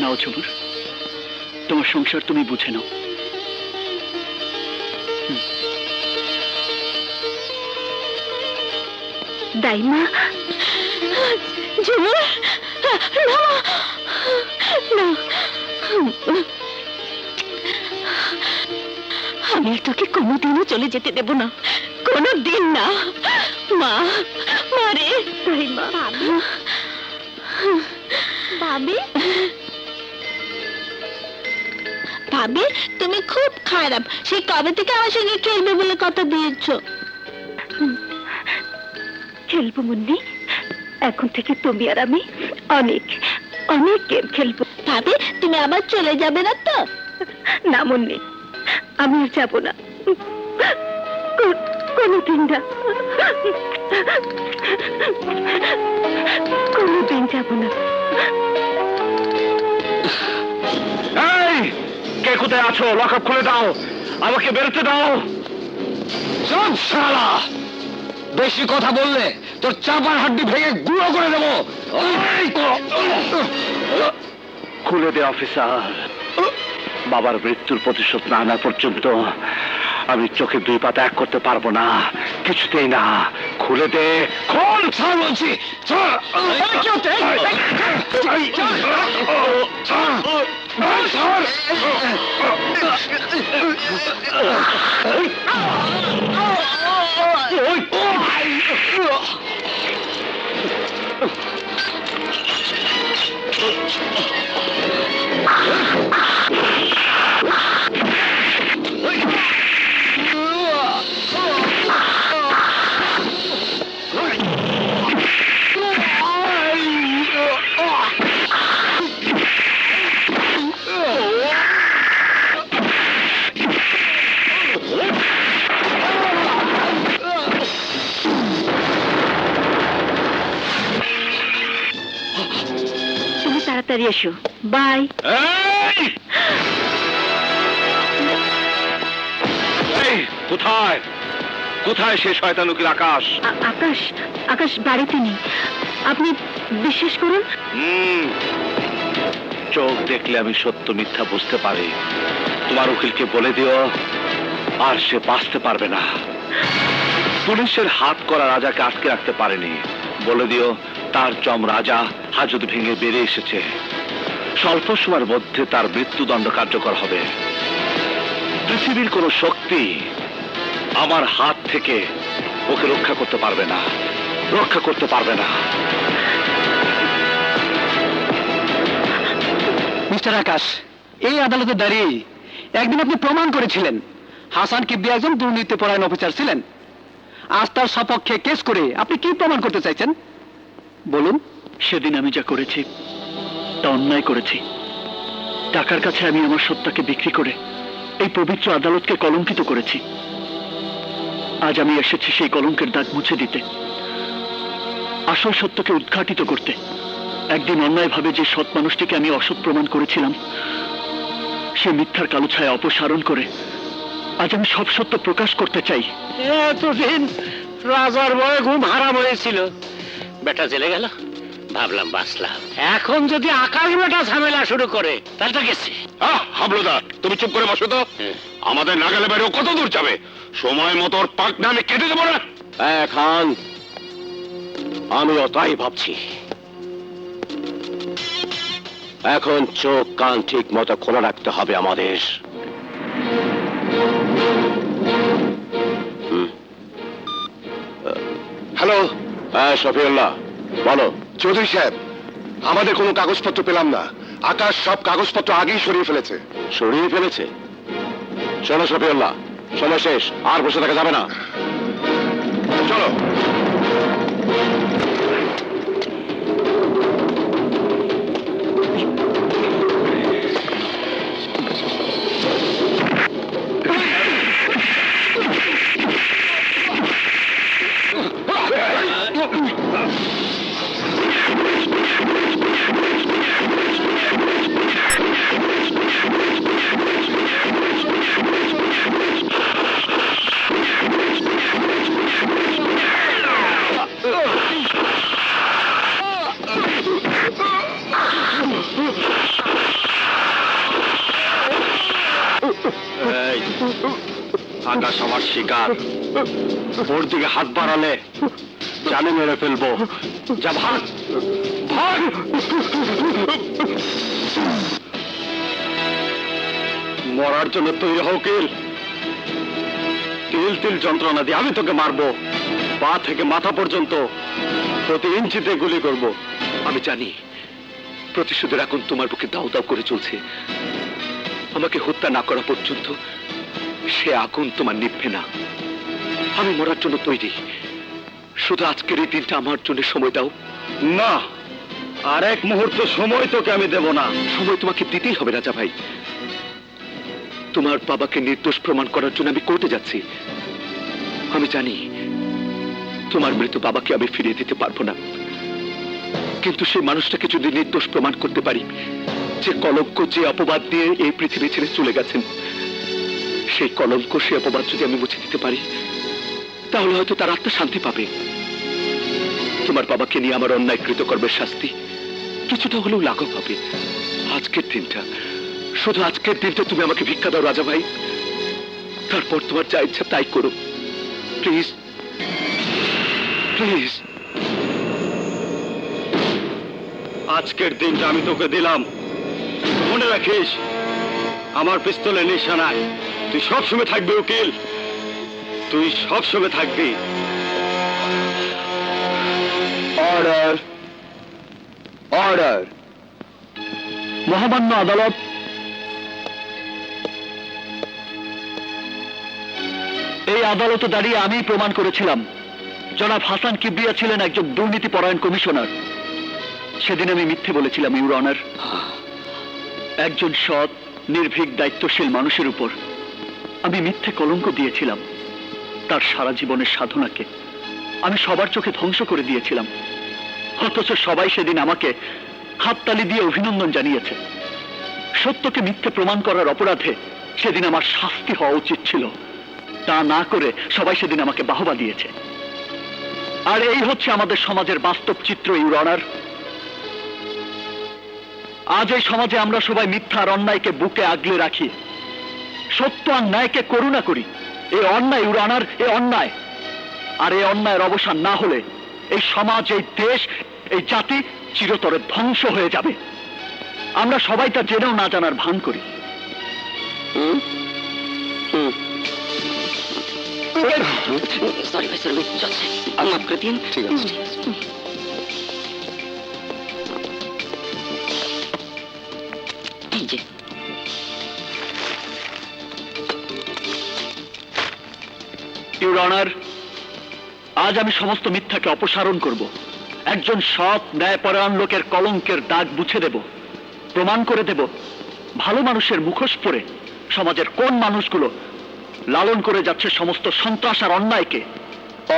নাও ঝুমুর, তোমার সংসার তুমি বুঝে নাও। দাইমা, ঝুমুর, না, আমি তোকে কোনোদিনও চলে যেতে দেব না, কোনোদিন না। মা, মারে দাইমা। ভাবি, ভাবি তুমি খুব খারাপ। সেই কবে থেকে আমার সঙ্গে খেলবে বলে কথা দিয়েছো? খেলবো মুন্নি, এখন থেকে তুমি আর আমি অনেক অনেক গেম খেলবো। ভাবি তুমি আবার চলে যাবে না তো? না মুন্নি, আমি আর যাবো না, কোনোদিন না, কোনোদিন যাবো না। কে কোথায় আছো? লকআপ খুলে দাও, আমাকে বেরোতে দাও। চল শালা, বেশি কথা বললে তোর চাপার হাড্ডি ভেঙে গুঁড়ো করে দেবো। খুলে দে অফিসার, বাবার মৃত্যুর প্রতিশোধ না আনা পর্যন্ত আমি চোখে দুই পাতা এক করতে পারবো না, কিছুতেই না। খুলে দে, খোল ছাড় বলছি। তুমি তাড়াতাড়ি এসো, বাই। কোথায় কোথায় সে শয়তান উকিল আকাশ? আকাশ, আকাশ বাড়িতে নেই, আপনি বিশ্বাস করুন। চোখ দেখলে আমি সত্য মিথ্যা বুঝতে পারি। তোমার উকিলকে বলে দিও আর সে বাঁচতে পারবে না। পুলিশের হাত করা রাজাকে আটকে রাখতে পারেনি। বলে দিও তার জম রাজা হাজত ভেঙে বেরিয়ে এসেছে। স্বল্প সময়ের মধ্যে তার মৃত্যুদণ্ড কার্যকর হবে। পৃথিবীর কোন শক্তি আমার হাত থেকে ওকে রক্ষা করতে পারবে না, রক্ষা করতে পারবে না। মিস্টার আকাশ, এই আদালতে দাঁড়িয়ে একদিন আপনি প্রমাণ করেছিলেন হাসান কিবরিয়া একজন দুর্নীতিপরায়ণ অফিসার ছিলেন। আজ তার সপক্ষে কেস করে আপনি কি প্রমাণ করতে চাইছেন বলুন? সেদিন আমি যা করেছি তা অন্যায় করেছি। টাকার কাছে আমি আমার সত্তাকে বিক্রি করে এই পবিত্র আদালতকে কলঙ্কিত করেছি। আজ আমি এসেছি সেই কলঙ্কের দাগ মুছে দিতে, আসল সত্যকে উদ্ঘাটিত করতে। একদিন অন্যায়ভাবে যে সৎ মানুষটিকে আমি অসৎ প্রমাণ করেছিলাম, সে মিথ্যার কালো ছায়া অপসারণ করে আজ আমি সব সত্য প্রকাশ করতে চাই। এতদিন রাজার বয়ে ঘুম হারাম হয়েছিল, বেটা জেলে গেল, ভাবলাম বাঁচলাম। এখন যদি আকাশ বেটা ঝামেলা শুরু করে তাহলে গেছে। হাবলুদা, তুমি চুপ করে বসো তো। আমাদের নাগালে বাইরেও কত দূর যাবে? সময় মতো ওর পাকনা আমি কেটে দেবো না। খান, আমিও তাই ভাবছি। এখন চোখ কান ঠিক মতো খোলা রাখতে হবে আমাদের। হ্যালো, হ্যাঁ শফিউল্লাহ, বলো। চৌধুরী সাহেব, আমাদের কোনো কাগজপত্র পেলাম না। আকাশ সব কাগজপত্র আগেই সরিয়ে ফেলেছে। সরিয়ে ফেলেছে? শোনো শফিউল্লাহ, সময় শেষ, আর বসে থাকা যাবে না। চলো। আকাশ আমার শিকার, ওর দিকে হাত বাড়ালে জানে মেরে ফেলবো। যা ভাগ ভাগ। মরার জন্য তৈরি হও উকিল। তিল তিল যন্ত্রণা দিয়ে আমি তোকে মারবো, পা থেকে মাথা পর্যন্ত প্রতি ইঞ্চিতে গুলি করব। আমি জানি প্রতিশোধের এখন তোমার বুকে দাও দাও করে চলছে। আমাকে হত্যা না করা পর্যন্ত সে আগুন তোমার নিভবে না। আমি মরার জন্য তৈরি, শুধু আজকের এই দিনটা আমার জন্য সময় দাও। না, আর এক মুহূর্ত সময় তোকে আমি দেব না। সময় তোমাকে দিতেই হবে রাজা ভাই। তোমার বাবাকে নির্দোষ প্রমাণ করার জন্য আমি কোর্টে যাচ্ছি। আমি জানি তোমার মৃত বাবাকে আমি ফিরিয়ে দিতে পারবো না, কিন্তু সেই মানুষটাকে যদি নির্দোষ প্রমাণ করতে পারি, যে কলঙ্ক যে অপবাদ দিয়ে এই পৃথিবী ছেড়ে চলে গেছেন, সেই কলঙ্ক সে অপবাদ যদি আমি মুছে দিতে পারি, তাহলে হয়তো তার আত্মা শান্তি পাবে। তোমার বাবাকে নিয়ে আমার অন্যায় কৃতকর্মের শাস্তি কিছুটা হলেও লাঘব হবে। আজকের দিনটা, শুধু আজকের দিনটা তুমি আমাকে ভিক্ষা দাও রাজা ভাই। তারপর তোমার যা ইচ্ছা তাই করো, প্লিজ প্লিজ। আজকের দিনটা আমি তোকে দিলাম, মনে রাখিস আমার পিস্তলের নিশানায় তুই সবসময় থাকবি উকিল, তুই সবসময় থাকবি। Order, order. মহামান্য আদালত, এই আদালতে দাঁড়িয়ে আমি প্রমাণ করেছিলাম জনাব হাসান কিবরিয়া ছিলেন একজন দুর্নীতিপরায়ণ কমিশনার। সেদিন আমি মিথ্যে বলেছিলাম ইউর অনার। একজন সৎ, নির্ভীক, দায়িত্বশীল মানুষের উপর আমি মিথ্যে কলঙ্ক দিয়েছিলাম। তার সারা জীবনের সাধনাকে আমি সবার চোখে ধ্বংস করে দিয়েছিলাম, অথচ সবাই সেদিন আমাকে হাততালি দিয়ে অভিনন্দন জানিয়েছে। সত্যকে মিথ্যে প্রমাণ করার অপরাধে সেদিন আমার শাস্তি হওয়া উচিত ছিল, তা না করে সবাই সেদিন আমাকে বাহবা দিয়েছে। আর এই হচ্ছে আমাদের সমাজের বাস্তব চিত্র ইউর অনার। আজ এই সমাজে আমরা সবাই মিথ্যা আর অন্যায়কে বুকে আগলে রাখি, সত্য আর ন্যায়কে করুণা করি। এই অন্যায় ইউর অনার, এই অন্যায়। আর এই অন্যায়ের অবসান না হলে এই সমাজ, এই দেশ, এই জাতি চিরতরে ধ্বংস হয়ে যাবে। আমরা সবাই তা জেনেও না জানার ভান করি। সরি ভাই, সরি চলছে, মাফ করে দিন। ঠিক আছে। এই যে ইউর অনার, আজ আমি সমস্ত মিথ্যাকে অপসারণ করব। একজন সৎ, ন্যায়পরায়ণ লোকের কলঙ্কের দাগ মুছে দেব। প্রমাণ করে দেব ভালো মানুষের মুখোশ পরে সমাজের কোন মানুষগুলো লালন করে যাচ্ছে সমস্ত সন্ত্রাস আর অন্যায়কে।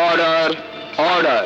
Order, order.